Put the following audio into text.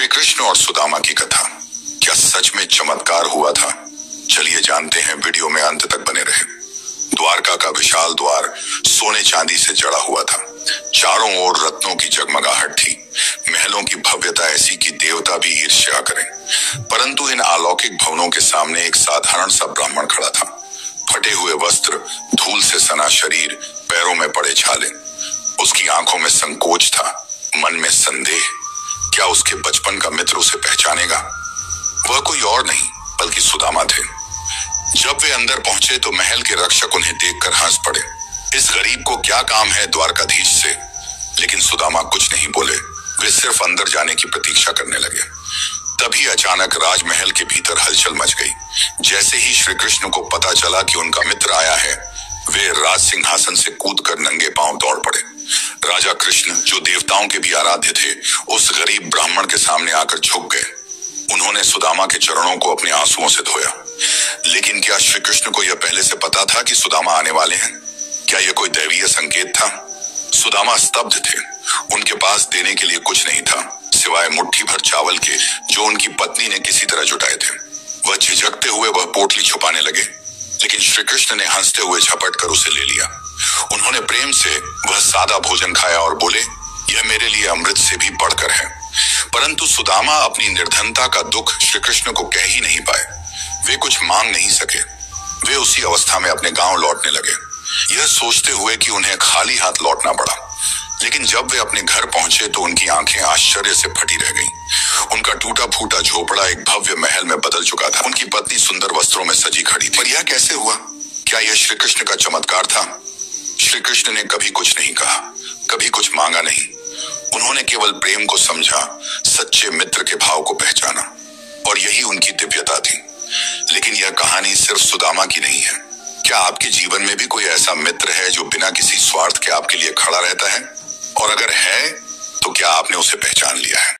श्री कृष्ण और सुदामा की कथा क्या सच में चमत्कार हुआ था? चलिए जानते हैं, वीडियो में अंत तक बने रहे। द्वारका का विशाल द्वार सोने चांदी से जड़ा हुआ था। चारों ओर रत्नों की जगमगाहट थी। महलों की भव्यता ऐसी कि देवता भी ईर्ष्या करें। परंतु इन अलौकिक भवनों के सामने एक साधारण सा ब्राह्मण खड़ा था। फटे हुए वस्त्र, धूल से सना शरीर, पैरों में पड़े छाले। उसकी आंखों में संकोच था, मन में संदेह। क्या उसके बचपन का मित्र उसे पहचानेगा? वह कोई और नहीं बल्कि सुदामा थे। जब वे अंदर पहुंचे तो महल के रक्षक उन्हें देखकर हंस पड़े। इस गरीब को क्या काम है द्वारकाधीश से? लेकिन सुदामा कुछ नहीं बोले। वे सिर्फ अंदर जाने की प्रतीक्षा करने लगे। तभी अचानक राजमहल के भीतर हलचल मच गई। जैसे ही श्री कृष्ण को पता चला कि उनका मित्र आया है, वे राज सिंहासन से कूदकर नंगे पांव दौड़ पड़े। राजा कृष्ण, जो देवताओं के भी आराध्य थे, उस गरीब ब्राह्मण के सामने आकर झुक गए। उन्होंने सुदामा के चरणों को अपने आंसुओं से धोया। लेकिन क्या श्री कृष्ण को यह पहले से पता था कि सुदामा आने वाले हैं? क्या यह कोई दैवीय संकेत था? सुदामा स्तब्ध थे। उनके पास देने के लिए कुछ नहीं था सिवाय मुट्ठी भर चावल के, जो उनकी पत्नी ने किसी तरह जुटाए थे। वह झिझकते हुए वह पोटली छुपाने लगे, लेकिन श्री कृष्ण ने हंसते हुए झपट कर उसे ले लिया। उन्होंने प्रेम से वह सादा भोजन खाया और बोले, यह मेरे लिए अमृत से भी बढ़कर है। परंतु सुदामा अपनी निर्धनता का दुख श्री कृष्ण को कह ही नहीं पाए। वे कुछ मांग नहीं सके। वे उसी अवस्था में अपने गांव लौटने लगे, यह सोचते हुए कि उन्हें खाली हाथ लौटना पड़ा। लेकिन जब वे अपने घर पहुंचे तो उनकी आंखें आश्चर्य से फटी रह गईं। उनका टूटा फूटा झोपड़ा एक भव्य महल में बदल चुका था। उनकी पत्नी सुंदर वस्त्रों में सजी खड़ी थी। पर यह कैसे हुआ? क्या यह श्री कृष्ण का चमत्कार था? श्री कृष्ण ने कभी कुछ नहीं कहा, कभी कुछ मांगा नहीं। उन्होंने केवल प्रेम को समझा, सच्चे मित्र के भाव को पहचाना, और यही उनकी दिव्यता थी। लेकिन यह कहानी सिर्फ सुदामा की नहीं है। क्या आपके जीवन में भी कोई ऐसा मित्र है जो बिना किसी स्वार्थ के आपके लिए खड़ा रहता है? और अगर है तो क्या आपने उसे पहचान लिया है?